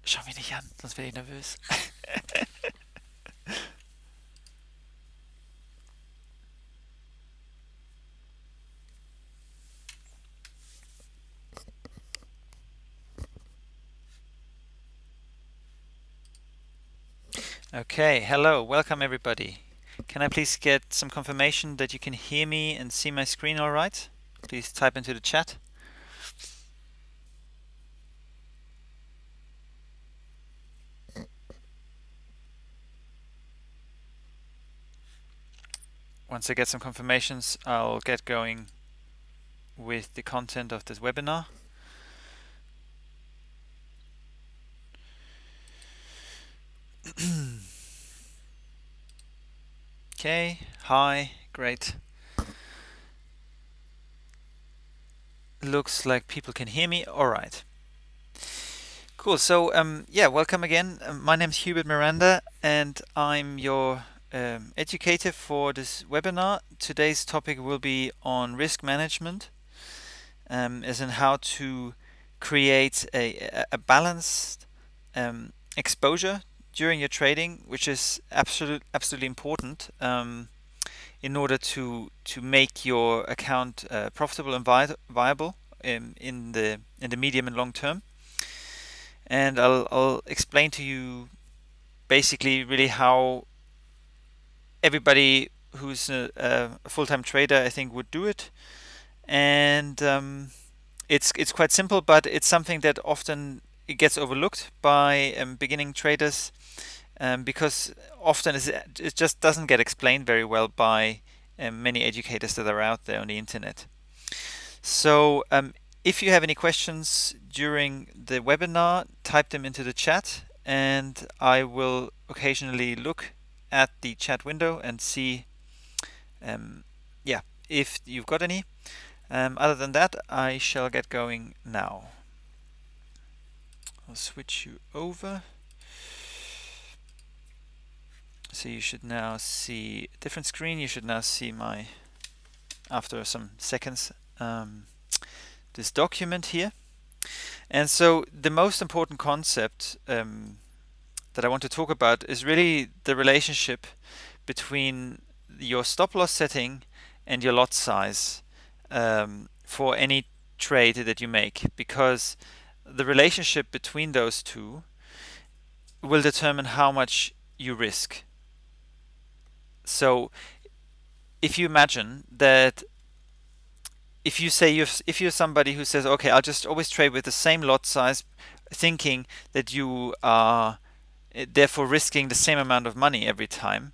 Schau mich nicht an, sonst werde ich nervös. Okay, hello, welcome everybody. Can I please get some confirmation that you can hear me and see my screen all right? Please type into the chat. Once I get some confirmations, I'll get going with the content of this webinar. Okay, hi, great. Looks like people can hear me. All right. Cool. So, yeah, welcome again. My name is Hubert Miranda, and I'm your educator for this webinar. Today's topic will be on risk management, as in how to create a balanced exposure during your trading, which is absolutely important in order to make your account profitable and viable in the medium and long term. And I'll explain to you basically really how everybody who's a full-time trader, I think, would do it. And it's quite simple, but it's something that often it gets overlooked by beginning traders because often it just doesn't get explained very well by many educators that are out there on the internet. So if you have any questions during the webinar, type them into the chat, and I will occasionally look at the chat window and see yeah, if you've got any. Other than that, I shall get going now. I'll switch you over. So you should now see a different screen. You should now see my, after some seconds, this document here. And so the most important concept that I want to talk about is really the relationship between your stop loss setting and your lot size for any trade that you make, because the relationship between those two will determine how much you risk. So if you imagine that if you say if you're somebody who says, okay, I'll just always trade with the same lot size, thinking that you are therefore risking the same amount of money every time,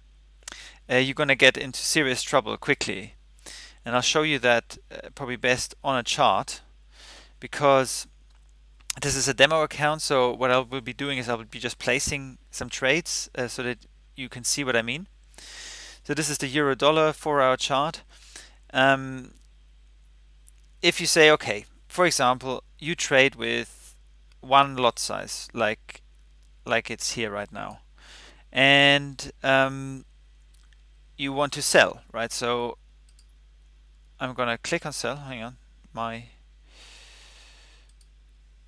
you're going to get into serious trouble quickly. And I'll show you that probably best on a chart, because this is a demo account. So what I will be doing is I will be just placing some trades so that you can see what I mean. So this is the euro dollar 4-hour chart. If you say, okay, for example, you trade with one lot size, like it's here right now, and you want to sell, right? So I'm gonna click on sell. Hang on, my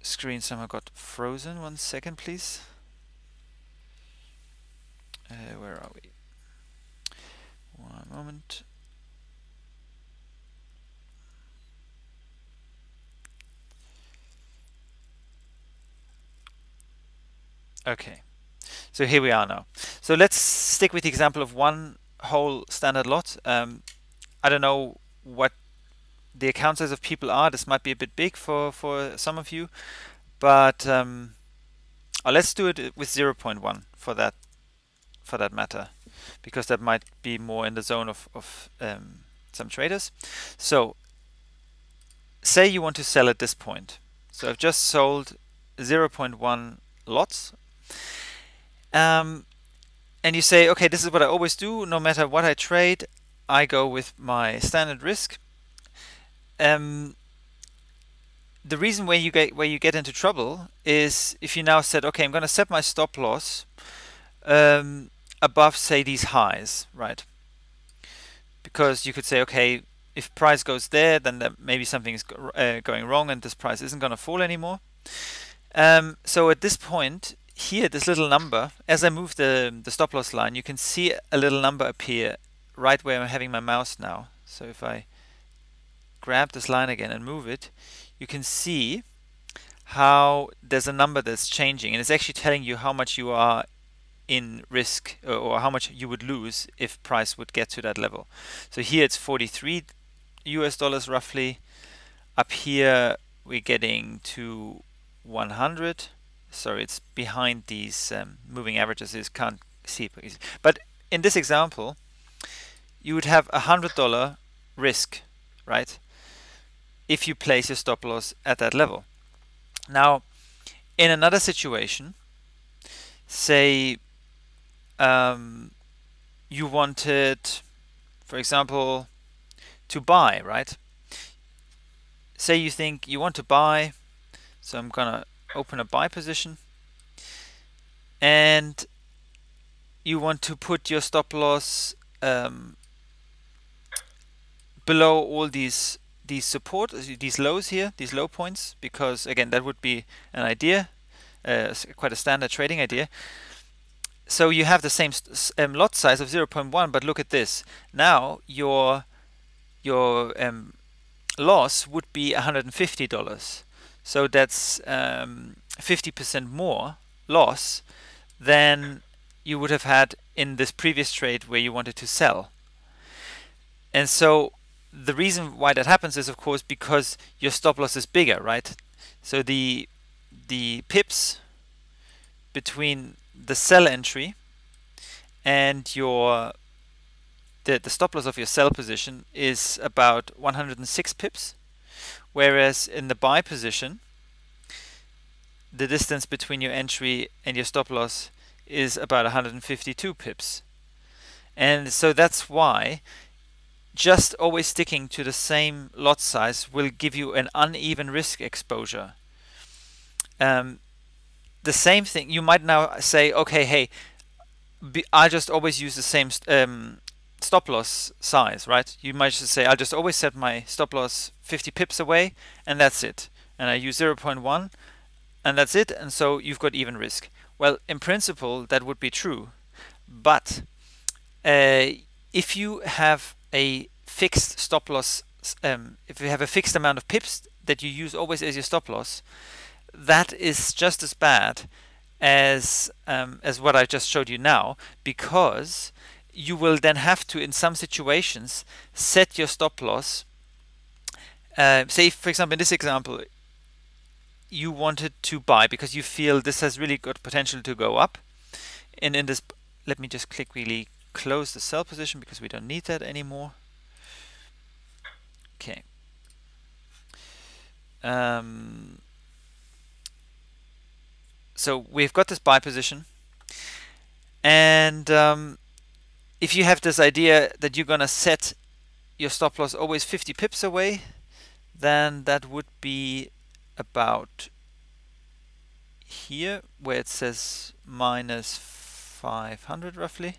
screen somehow got frozen. 1 second, please. Where are we? One moment. Okay, so here we are now. So let's stick with the example of one whole standard lot. I don't know what the account size of people are. This might be a bit big for some of you, but let's do it with 0.1 for that matter, because that might be more in the zone of some traders. So say you want to sell at this point. So I've just sold 0.1 lots. And you say, okay, this is what I always do. No matter what I trade, I go with my standard risk. The reason where you get into trouble is if you now said, okay, I'm going to set my stop loss above, say, these highs, right? Because you could say, okay, if price goes there, then maybe something is going wrong and this price isn't going to fall anymore. So at this point here, this little number, as I move the stop loss line, you can see a little number appear right where I'm having my mouse now. So if I grab this line again and move it, you can see how there's a number that's changing, and it's actually telling you how much you are in risk, or how much you would lose if price would get to that level. So here it's 43 US dollars roughly. Up here we're getting to 100. Sorry, it's behind these moving averages, so you can't see it. But in this example, you would have $100 risk, right, if you place your stop loss at that level. Now, in another situation, say you wanted, for example, to buy, right? Say you think you want to buy, so I'm gonna open a buy position, and you want to put your stop loss below all these support, these lows here, these low points, because again that would be an idea, quite a standard trading idea. So you have the same lot size of 0.1, but look at this. Now your loss would be $150. So that's 50% more loss than you would have had in this previous trade where you wanted to sell. And so the reason why that happens is, of course, because your stop loss is bigger, right? So the pips between the sell entry and the stop loss of your sell position is about 106 pips, whereas in the buy position, the distance between your entry and your stop loss is about 152 pips. And so that's why just always sticking to the same lot size will give you an uneven risk exposure. The same thing, you might now say, okay, hey, I'll just always use the same stop loss size, right? You might just say, I'll just always set my stop loss 50 pips away, and that's it. And I use 0.1, and that's it, and so you've got even risk. Well, in principle, that would be true, but if you have a fixed stop loss, if you have a fixed amount of pips that you use always as your stop loss, that is just as bad as what I just showed you now, because you will then have to, in some situations, set your stop loss. Say, for example, in this example, you wanted to buy because you feel this has really got potential to go up. And in this, let me just quickly close the sell position because we don't need that anymore. Okay. So we've got this buy position, and if you have this idea that you're gonna set your stop loss always 50 pips away, then that would be about here where it says minus 500 roughly,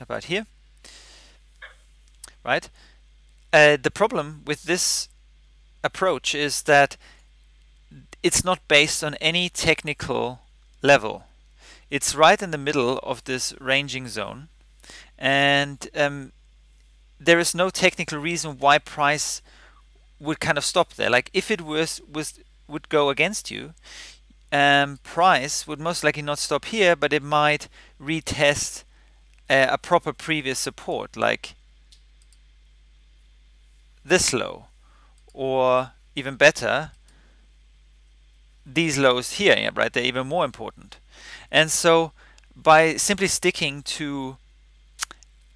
about here, right? The problem with this approach is that it's not based on any technical level. It's right in the middle of this ranging zone, and there is no technical reason why price would kind of stop there. Like if it would go against you, price would most likely not stop here, but it might retest a proper previous support, like this low, or even better, these lows here, yeah, right? They're even more important. And so by simply sticking to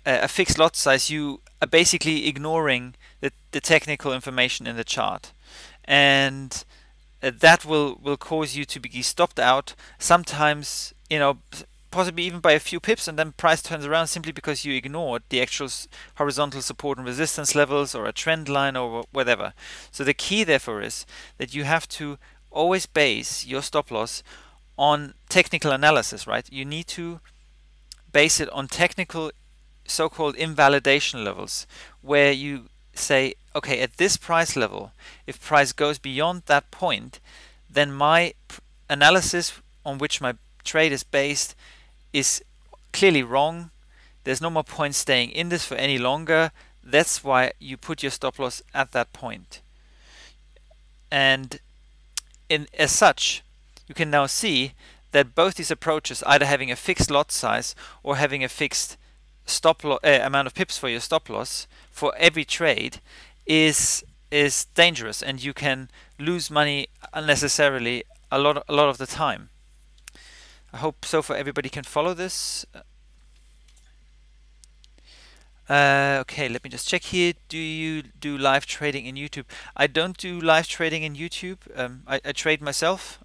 a fixed lot size, you are basically ignoring the technical information in the chart, and that will cause you to be stopped out sometimes, you know, possibly even by a few pips, and then price turns around simply because you ignored the actual horizontal support and resistance levels or a trend line or whatever. So the key therefore is that you have to always base your stop loss on technical analysis, right? You need to base it on technical so-called invalidation levels, where you say, okay, at this price level, if price goes beyond that point, then my analysis on which my trade is based is clearly wrong. There's no more point staying in this for any longer. That's why you put your stop loss at that point. And as such, you can now see that both these approaches, either having a fixed lot size or having a fixed stop amount of pips for your stop loss for every trade, is dangerous, and you can lose money unnecessarily a lot of the time. I hope so far everybody can follow this. Okay, let me just check here. Do you do live trading in YouTube? I don't do live trading in YouTube. I trade myself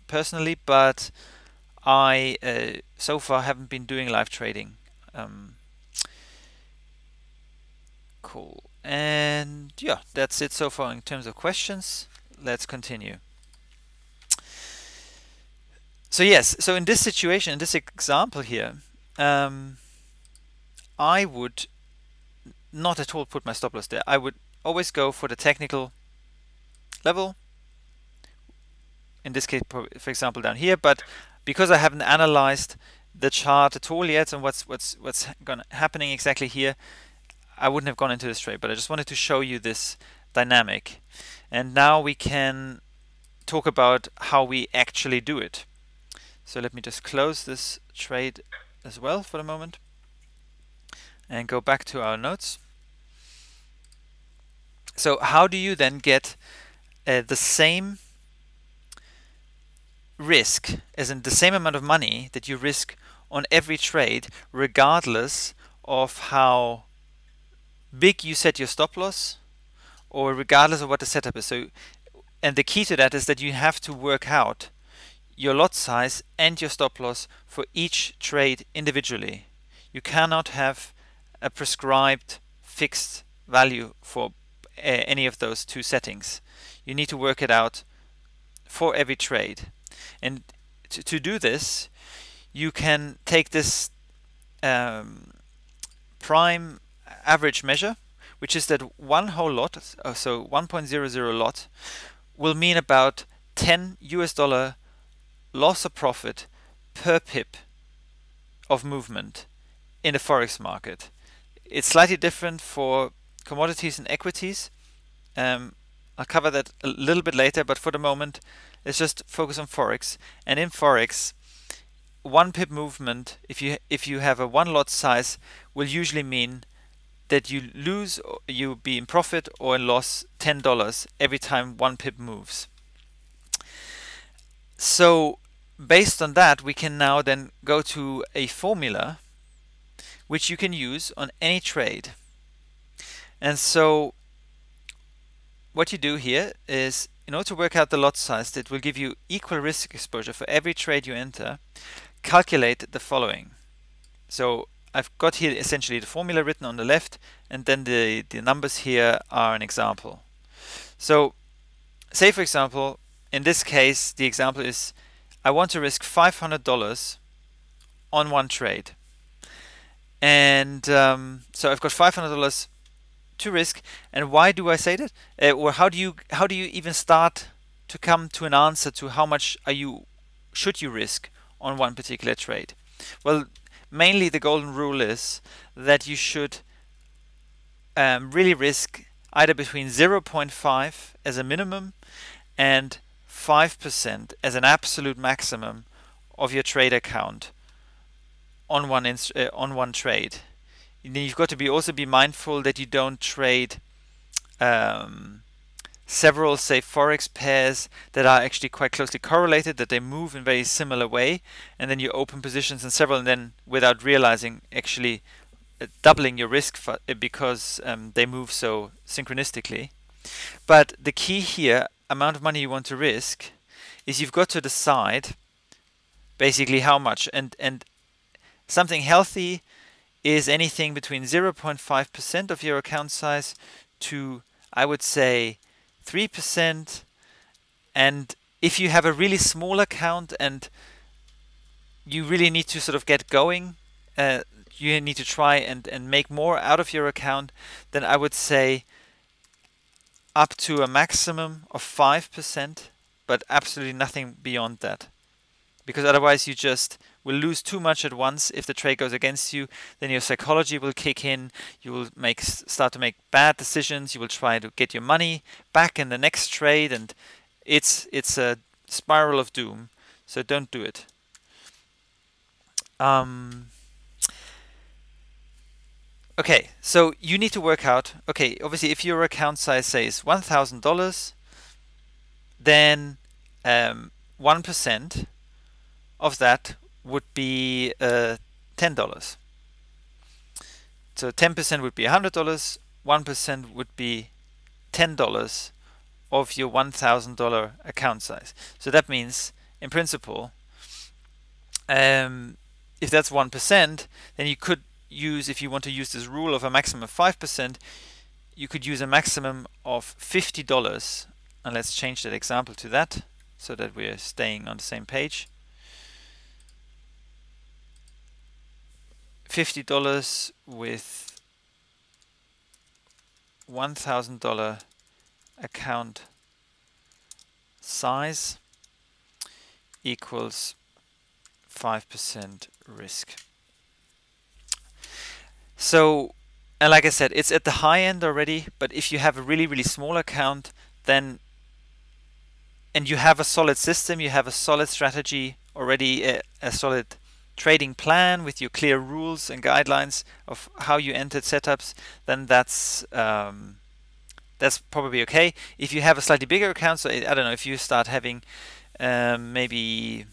personally, but I so far haven't been doing live trading. Cool. And yeah, that's it so far in terms of questions. Let's continue. So yes, so in this situation, in this example here, I would not at all put my stop loss there. I would always go for the technical level, in this case, for example, down here. But because I haven't analyzed the chart at all yet and what's happening exactly here, I wouldn't have gone into this trade. But I just wanted to show you this dynamic. And now we can talk about how we actually do it. So let me just close this trade as well for the moment and go back to our notes. So how do you then get the same risk, as in the same amount of money that you risk on every trade, regardless of how big you set your stop loss or regardless of what the setup is? So, and the key to that is that you have to work out your lot size and your stop loss for each trade individually. You cannot have a prescribed fixed value for any of those two settings. You need to work it out for every trade. And to do this, you can take this prime average measure, which is that one whole lot, so 1.00 lot, will mean about $10 loss or profit per pip of movement in the forex market. It's slightly different for commodities and equities. I'll cover that a little bit later, but for the moment let's just focus on forex. And in forex, one pip movement, if you have a one lot size, will usually mean that you lose, or you be in profit or in loss $10 every time one pip moves. So based on that, we can now then go to a formula which you can use on any trade. And so what you do here is, in order to work out the lot size that will give you equal risk exposure for every trade you enter, calculate the following. So I've got here essentially the formula written on the left, and then the numbers here are an example. So say, for example, in this case, the example is I want to risk $500 on one trade. And so I've got $500 to risk. And why do I say that? Or how do you even start to come to an answer to how much should you risk on one particular trade? Well, mainly the golden rule is that you should really risk either between 0.5 as a minimum and 5% as an absolute maximum of your trade account on one trade. And then you've got to also be mindful that you don't trade several, say, forex pairs that are actually quite closely correlated, that they move in a very similar way, and then you open positions in several, and then without realizing actually doubling your risk because they move so synchronistically. But the key here, amount of money you want to risk, is you've got to decide basically how much, and something healthy is anything between 0.5% of your account size to, I would say, 3%. And if you have a really small account and you really need to sort of get going, you need to try and make more out of your account, then I would say up to a maximum of 5%, but absolutely nothing beyond that. Because otherwise you just will lose too much at once. If the trade goes against you, then your psychology will kick in. You will start to make bad decisions. You will try to get your money back in the next trade, and it's a spiral of doom. So don't do it. Okay, so you need to work out, okay, obviously if your account size, say, is $1,000, then 1% of that would be $10. So 10% would be $100, 1% would be $10 of your $1,000 account size. So that means, in principle, if that's 1%, then you could use, if you want to use this rule of a maximum of 5%, you could use a maximum of $50. And let's change that example to that so that we're staying on the same page. $50 with $1,000 account size equals 5% risk. So, and like I said, it's at the high end already, but if you have a really, really small account, then, and you have a solid system, you have a solid strategy already, a solid trading plan with your clear rules and guidelines of how you entered setups, then that's probably okay. If you have a slightly bigger account, so I don't know, if you start having maybe,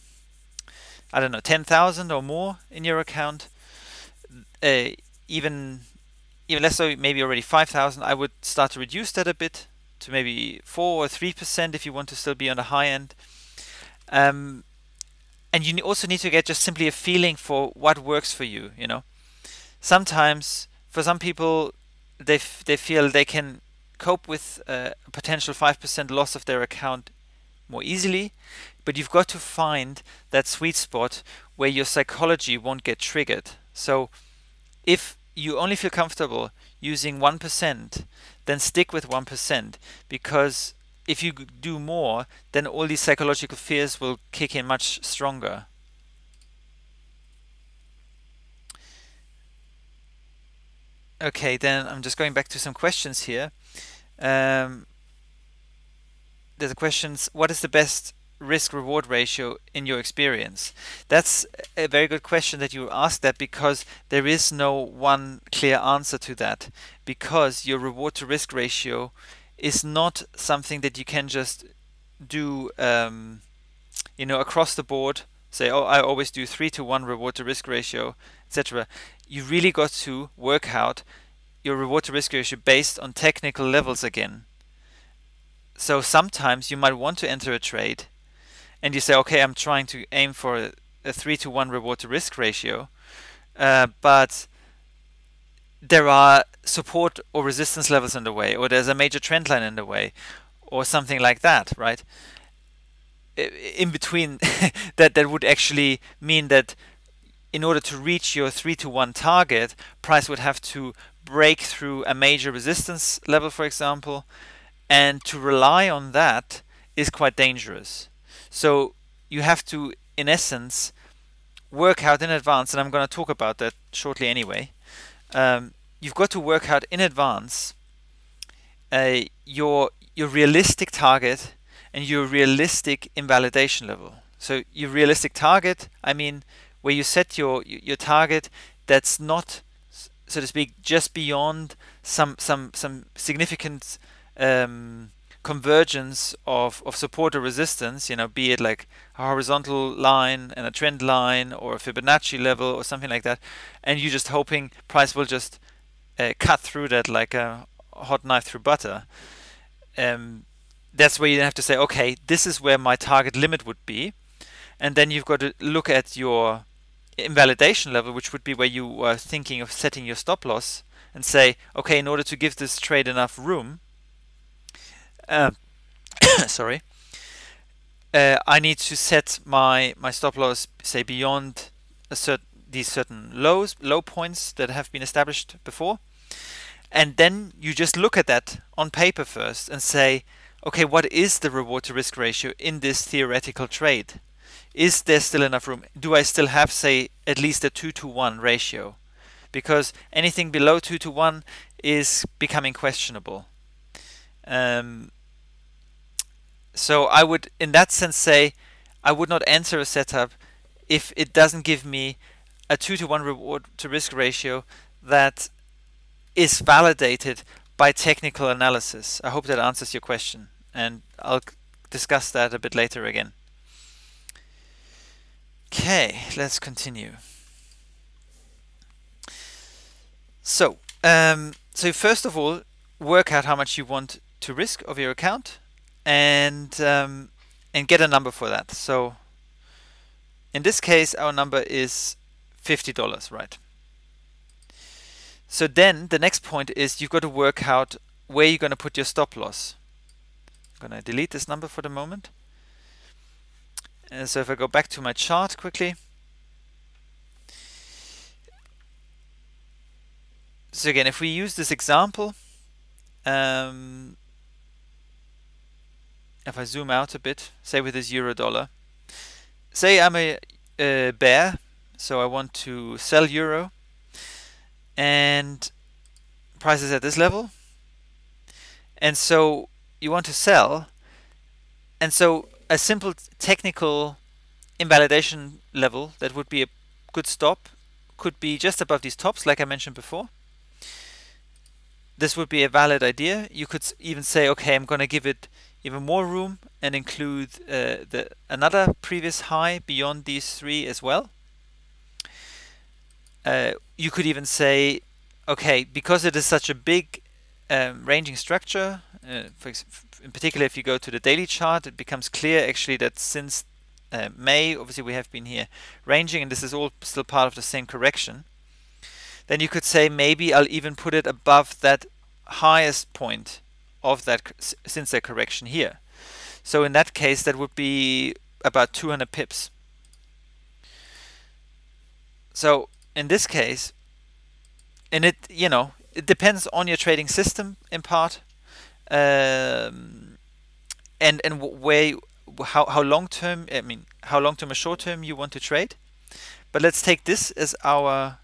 I don't know, 10,000 or more in your account, even less so, maybe already 5,000, I would start to reduce that a bit to maybe 4 or 3% if you want to still be on the high end. And you also need to get just simply a feeling for what works for you. You know, sometimes for some people they feel they can cope with a potential 5% loss of their account more easily, but you've got to find that sweet spot where your psychology won't get triggered. So if you only feel comfortable using 1%, then stick with 1%, because if you do more, then all these psychological fears will kick in much stronger. Okay, then I'm just going back to some questions here. There's a question, what is the best risk-reward ratio in your experience? That's a very good question that you asked that, because there is no one clear answer to that, because your reward-to-risk ratio is not something that you can just do across the board, say, oh, I always do 3-to-1 reward-to-risk ratio, etc. You really got to work out your reward-to-risk ratio based on technical levels again. So sometimes you might want to enter a trade and you say, okay, I'm trying to aim for a 3-to-1 reward-to-risk ratio, but there are support or resistance levels in the way, or there's a major trend line in the way, or something like that, right? In between, that would actually mean that in order to reach your 3-to-1 target, price would have to break through a major resistance level, for example, and to rely on that is quite dangerous. So you have to, in essence, work out in advance, and I'm going to talk about that shortly anyway. You've got to work out in advance your realistic target and your realistic invalidation level. So your realistic target, I mean, where you set your target that's not, so to speak, just beyond some significant convergence of support or resistance, be it like a horizontal line and a trend line or a Fibonacci level or something like that, and you're just hoping price will just cut through that like a hot knife through butter. That's where you have to say, okay, this is where my target limit would be, and then you've got to look at your invalidation level, which would be where you are thinking of setting your stop loss, and say, okay, in order to give this trade enough room, sorry, I need to set my stop loss, say, beyond these certain low points that have been established before, And then you just look at that on paper first and say, okay, what is the reward to risk ratio in this theoretical trade? Is there still enough room? Do I still have, say, at least a 2-to-1 ratio? Because anything below 2-to-1 is becoming questionable. So I would, in that sense, say I would not enter a setup if it doesn't give me a 2-to-1 reward to risk ratio that is validated by technical analysis. I hope that answers your question, and I'll discuss that a bit later again. Okay, let's continue. So, first of all, work out how much you want to risk of your account, and get a number for that. So, in this case, our number is $50, right? So then the next point is you've got to work out where you're going to put your stop loss. I'm going to delete this number for the moment. And so if I go back to my chart quickly. So again, if we use this example, if I zoom out a bit, say with this euro dollar, say I'm a bear, so I want to sell euro, and price is at this level, and so you want to sell, and so a simple technical invalidation level that would be a good stop could be just above these tops, like I mentioned before. This would be a valid idea. You could even say, okay, I'm going to give it even more room and include another previous high beyond these three as well. You could even say, okay, because it is such a big ranging structure, in particular if you go to the daily chart, it becomes clear actually that since May, obviously we have been here ranging, and this is all still part of the same correction. Then you could say maybe I'll even put it above that highest point of that since the correction here. So in that case, that would be about 200 pips. So in this case, and it depends on your trading system in part, and where how long term, how long term or short term you want to trade. But let's take this as our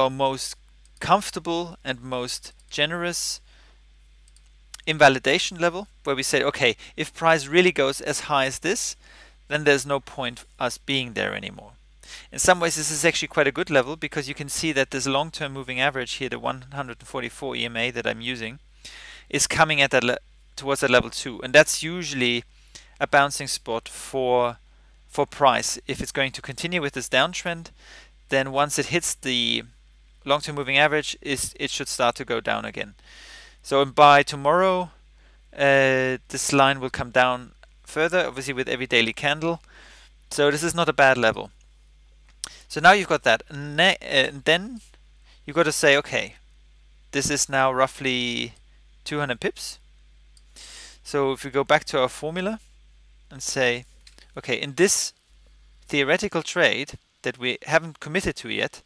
most comfortable and most generous invalidation level, where we say, okay, if price really goes as high as this, then there's no point us being there anymore. In some ways, this is actually quite a good level, because you can see that this long-term moving average here, the 144 EMA that I'm using, is coming at that towards that level 2, and that's usually a bouncing spot for price. If it's going to continue with this downtrend, then once it hits the long-term moving average, it should start to go down again. So by tomorrow, this line will come down further, obviously with every daily candle. So this is not a bad level. So now you've got that. And then you've got to say, okay, this is now roughly 200 pips. So if we go back to our formula and say, okay, in this theoretical trade that we haven't committed to yet,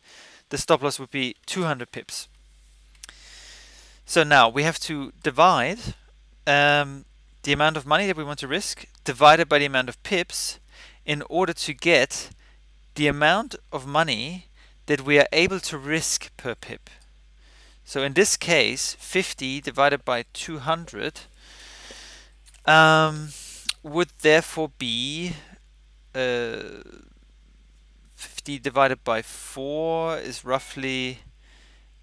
the stop loss would be 200 pips. So now we have to divide the amount of money that we want to risk divided by the amount of pips in order to get the amount of money that we are able to risk per pip. So in this case, 50 divided by 200 would therefore be 50 divided by 4 is roughly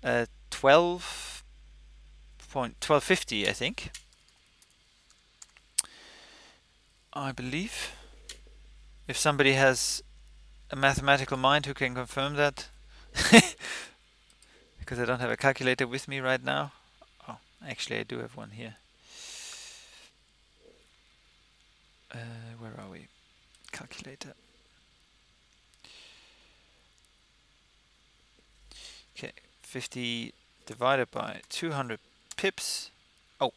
12.50, I think. I believe. If somebody has a mathematical mind who can confirm that, because I don't have a calculator with me right now. Oh, actually I do have one here. Where are we? Calculator. Okay, 50 divided by 200 pips. Oh,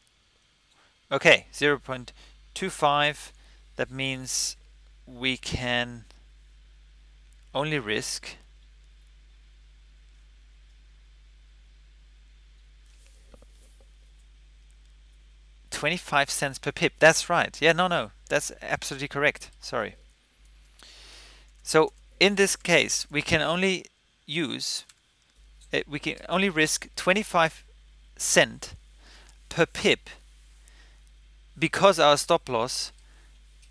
okay, 0.25. That means we can only risk 25 cents per pip. That's right. Yeah, no, that's absolutely correct. Sorry. So in this case, we can only risk 25 cent per pip because our stop loss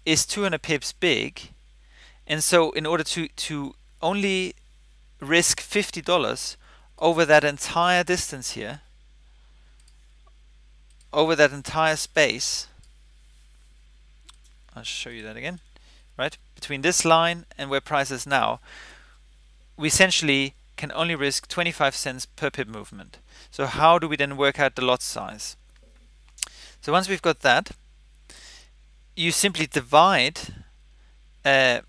is 200 pips big, and so in order to only risk $50 over that entire distance here, over that entire space, I'll show you that again, right? Between this line and where price is now, we essentially can only risk 25 cents per pip movement. So how do we then work out the lot size? So once we've got that, you simply divide by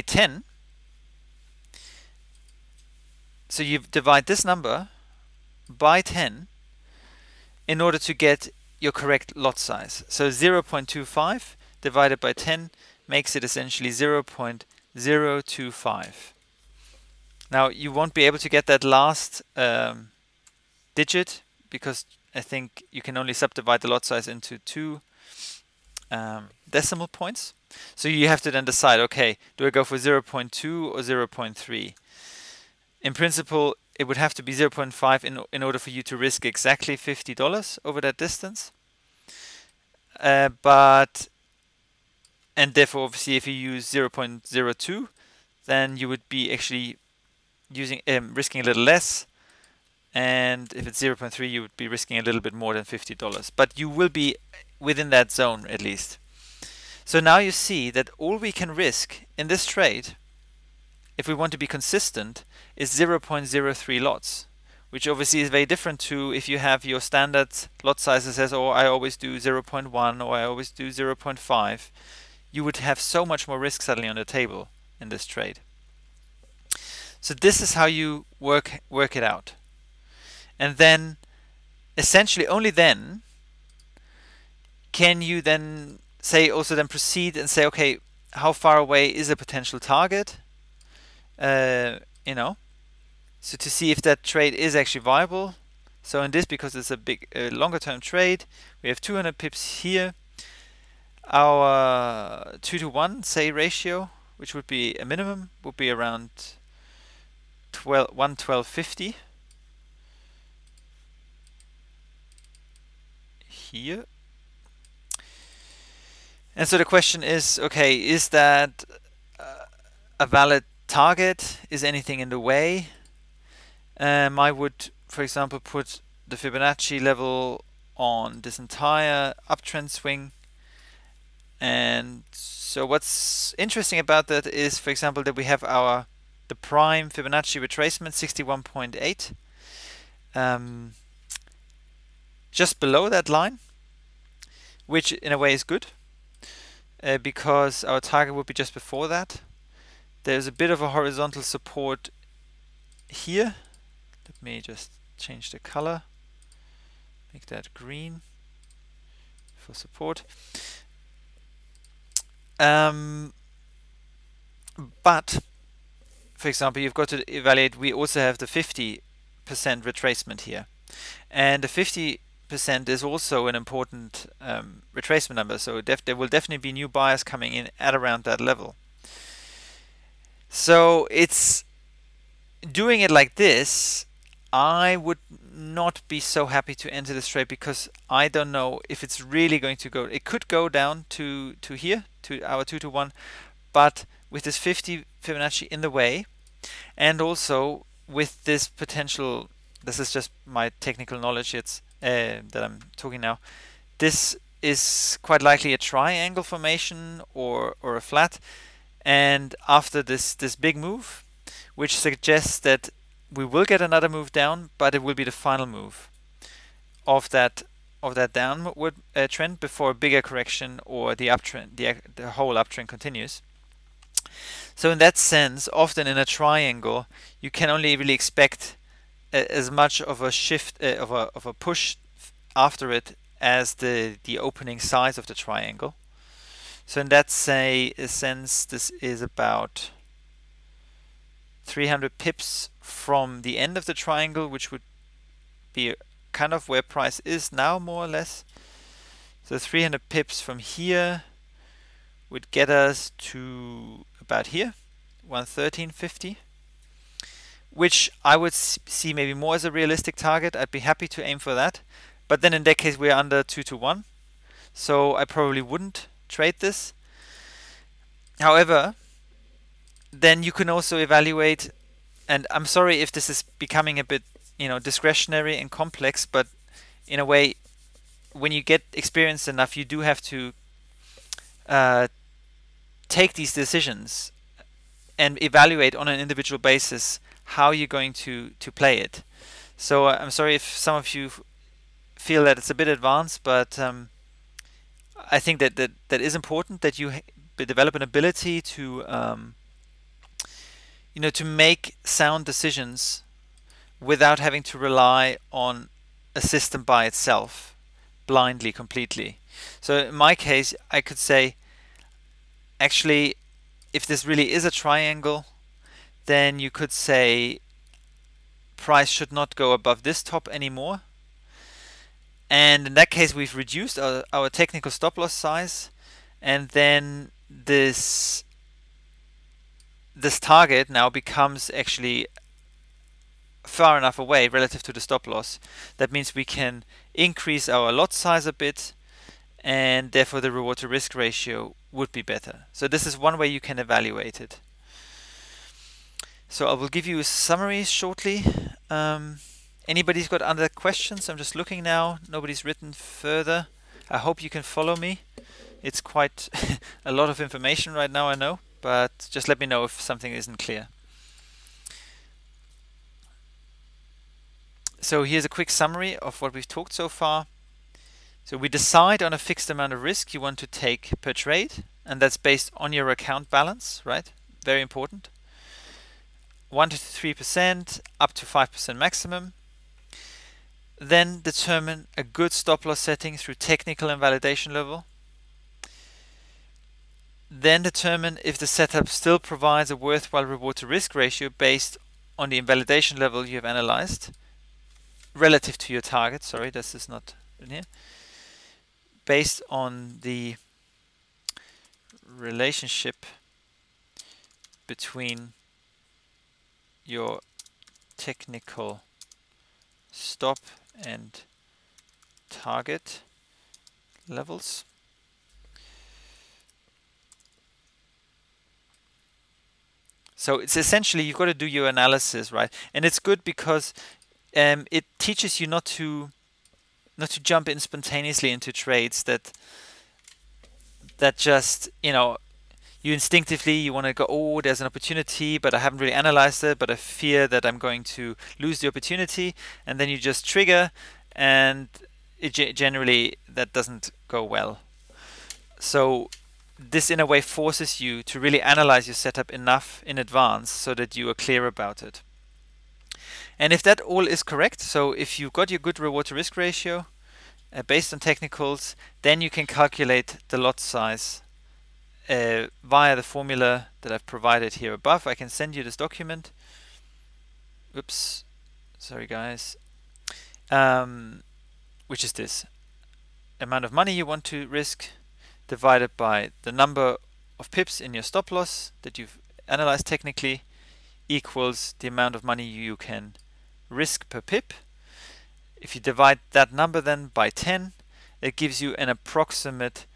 10. So you divide this number by 10 in order to get your correct lot size. So 0.25 divided by 10 makes it essentially 0.025. Now you won't be able to get that last digit because I think you can only subdivide the lot size into 2 decimal points. So you have to then decide, okay, do I go for 0.2 or 0.3? In principle, it would have to be 0.5 in order for you to risk exactly $50 over that distance. And therefore, obviously, if you use 0.02, then you would be actually using risking a little less. And if it's 0.3, you would be risking a little bit more than $50. But you will be within that zone at least. So now you see that all we can risk in this trade, if we want to be consistent, is 0.03 lots, which obviously is very different to if you have your standard lot sizes as, oh, I always do 0.1 or I always do 0.5. You would have so much more risk suddenly on the table in this trade. So this is how you work it out. And then essentially only then can you then proceed and say, okay, how far away is a potential target? So to see if that trade is actually viable. So in this, because it's a big longer term trade, we have 200 pips here. Our 2-to-1 say ratio, which would be a minimum, would be around 112.50 here. And so the question is, okay, is that a valid target? Is anything in the way? I would, for example, put the Fibonacci level on this entire uptrend swing. And so what's interesting about that is, for example, that we have the prime Fibonacci retracement 61.8 just below that line, which in a way is good because our target would be just before that. There's a bit of a horizontal support here. Let me just change the color, make that green for support. But for example, you've got to evaluate, we also have the 50% retracement here, and the 50% is also an important retracement number, so there will definitely be new buyers coming in at around that level. So it's doing it like this, I would not be so happy to enter this trade because I don't know if it's really going to go. It could go down to here, to our 2-to-1, but with this 50 Fibonacci in the way, and also with this potential, this is just my technical knowledge, it's that I'm talking now, this is quite likely a triangle formation or a flat, and after this big move, which suggests that we will get another move down, but it will be the final move of that downward trend before a bigger correction or the uptrend, the whole uptrend continues. So in that sense, often in a triangle, you can only really expect as much of a shift of a push after it as the opening size of the triangle. So in that sense, this is about 300 pips from the end of the triangle, which would be kind of where price is now, more or less. So 300 pips from here would get us to about here, 113.50, which I would see maybe more as a realistic target. I'd be happy to aim for that. But then in that case, we're under 2 to 1. So I probably wouldn't trade this. However, then you can also evaluate, and I'm sorry if this is becoming a bit, discretionary and complex, but in a way, when you get experienced enough, you do have to take these decisions and evaluate on an individual basis how you're going to play it. So I'm sorry if some of you feel that it's a bit advanced, but I think that is important, that you develop an ability to to make sound decisions without having to rely on a system by itself blindly, completely. So in my case, I could say, actually, if this really is a triangle, then you could say price should not go above this top anymore. And in that case, we've reduced our technical stop loss size, and then this target now becomes actually far enough away relative to the stop loss. That means we can increase our lot size a bit, and therefore the reward to risk ratio would be better. So this is one way you can evaluate it. So I will give you a summary shortly. Anybody's got other questions? I'm just looking now. Nobody's written further. I hope you can follow me. It's quite a lot of information right now, I know, but just let me know if something isn't clear. So here's a quick summary of what we've talked so far. So we decide on a fixed amount of risk you want to take per trade, and that's based on your account balance, right? Very important. 1 to 3%, up to 5% maximum. Then determine a good stop loss setting through technical and validation level. Then determine if the setup still provides a worthwhile reward to risk ratio based on the invalidation level you have analyzed relative to your target. Sorry, this is not in here. Based on the relationship between your technical stop and target levels. So it's essentially, you've got to do your analysis, right? And it's good because it teaches you not to jump in spontaneously into trades that just, you instinctively, you want to go, oh, there's an opportunity, but I haven't really analyzed it, but I fear that I'm going to lose the opportunity, and then you just trigger, and generally that doesn't go well. So this in a way forces you to really analyze your setup enough in advance so that you are clear about it. And if that all is correct, so if you've got your good reward to risk ratio based on technicals, then you can calculate the lot size via the formula that I've provided here above. I can send you this document. Oops, sorry guys. Which is this amount of money you want to risk divided by the number of pips in your stop loss that you've analyzed technically equals the amount of money you can risk per pip. If you divide that number then by 10, it gives you an approximate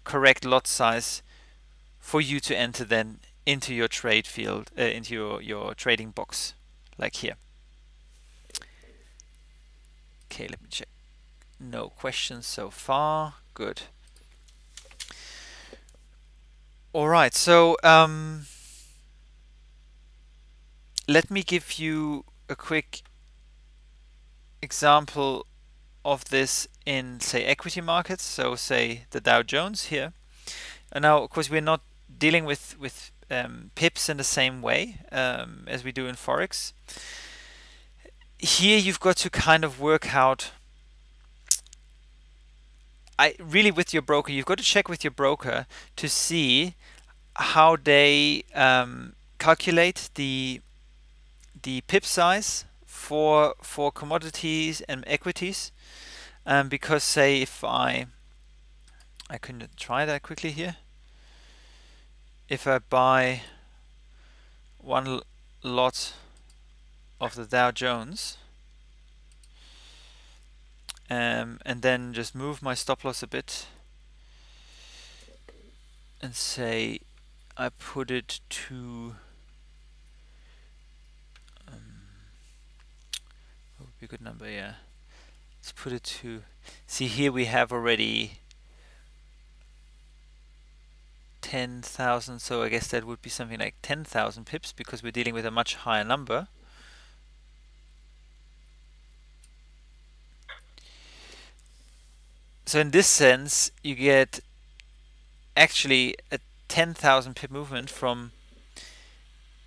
correct lot size for you to enter then into your trade field, into your trading box, like here. Okay, let me check. No questions so far. Good. All right, so let me give you a quick example of this in, say, equity markets. So say the Dow Jones here. And now, of course, we're not dealing with pips in the same way as we do in Forex. Here you've got to kind of work out, really with your broker, you've got to check with your broker to see how they calculate the pip size for commodities and equities, because say if I can try that quickly here. If I buy one lot of the Dow Jones, and then just move my stop loss a bit and say I put it to what would be a good number? Yeah, let's put it to, see here we have already 10,000, so I guess that would be something like 10,000 pips because we're dealing with a much higher number. So in this sense, you get actually a 10,000 pip movement from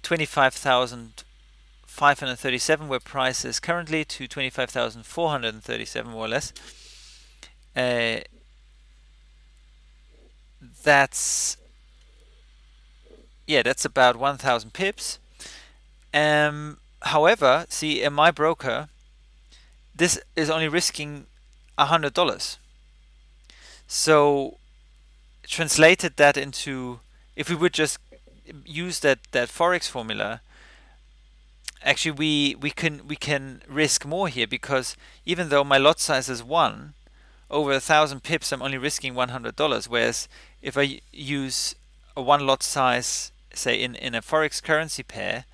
25,537 where price is currently to 25,437 more or less. That's about 1,000 pips. However, see, in my broker, this is only risking $100. So translated that into, if we would just use that forex formula, actually we can risk more here, because even though my lot size is 1, over 1,000 pips I'm only risking $100, whereas if I use a 1 lot size, say in a forex currency pair,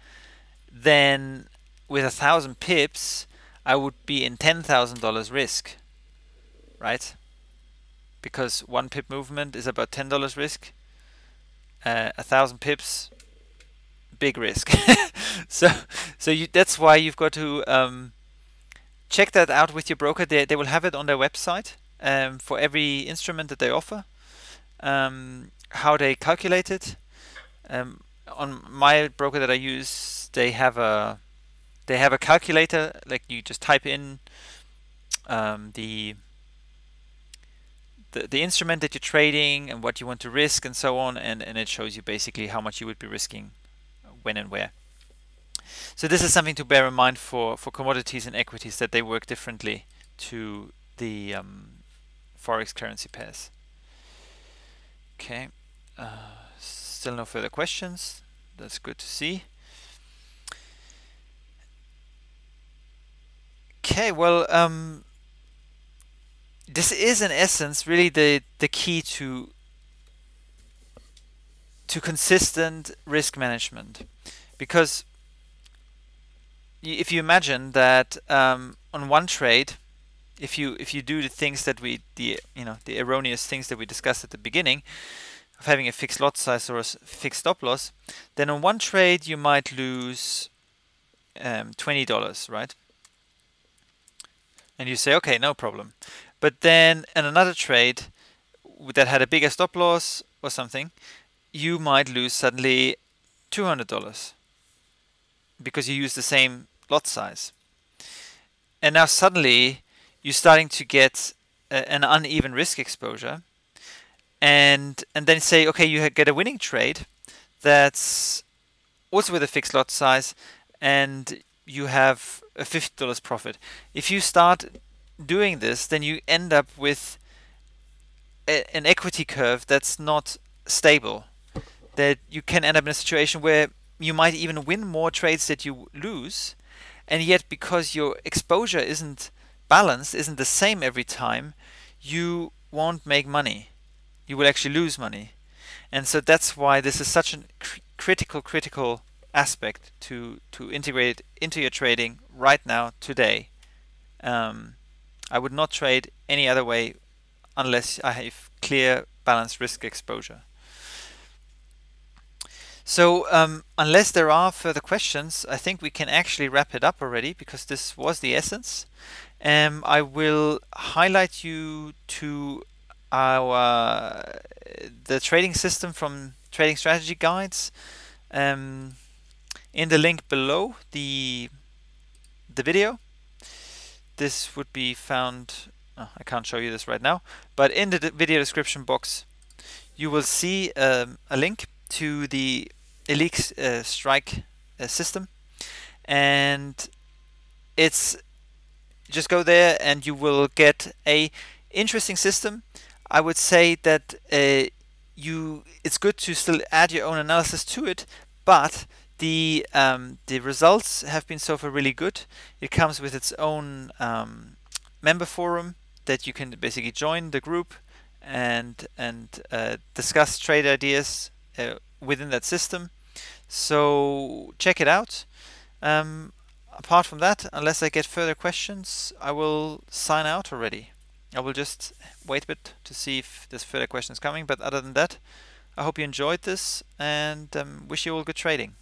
then with 1,000 pips I would be in $10,000 risk, right? Because 1 pip movement is about $10 risk. 1,000 pips, big risk. so that's why you've got to check that out with your broker. They will have it on their website for every instrument that they offer, how they calculate it. On my broker that I use, they have a calculator, like you just type in the instrument that you're trading and what you want to risk and so on, and it shows you basically how much you would be risking when and where. So this is something to bear in mind for commodities and equities, that they work differently to the forex currency pairs. Okay, still no further questions. That's good to see. Okay, well, this is in essence really the key to consistent risk management, because if you imagine that on one trade, if you do the things that the erroneous things that we discussed at the beginning of having a fixed lot size or a fixed stop loss, then on one trade you might lose $20, right? And you say, okay, no problem. But then in another trade that had a bigger stop loss or something, you might lose suddenly $200 because you use the same lot size. And now suddenly you're starting to get an uneven risk exposure, and then say, okay, you get a winning trade that's also with a fixed lot size, and you have a $50 profit. If you start doing this, then you end up with an equity curve that's not stable, that you can end up in a situation where you might even win more trades that you lose, and yet because your exposure isn't balanced, isn't the same every time, you won't make money. You will actually lose money. And so that's why this is such a critical aspect to integrate into your trading right now, today. I would not trade any other way unless I have clear balanced risk exposure. So unless there are further questions, I think we can actually wrap it up already, because this was the essence. I will highlight you to the trading system from Trading Strategy Guides in the link below the video. This would be found, I can't show you this right now, but in the video description box you will see a link to the Elix Strike system, and it's just go there and you will get a interesting system. I would say that it's good to still add your own analysis to it, but the results have been so far really good. It comes with its own member forum that you can basically join the group and discuss trade ideas within that system. So check it out. Apart from that, unless I get further questions, I will sign out already. I will just wait a bit to see if there's further questions coming, but other than that, I hope you enjoyed this and wish you all good trading.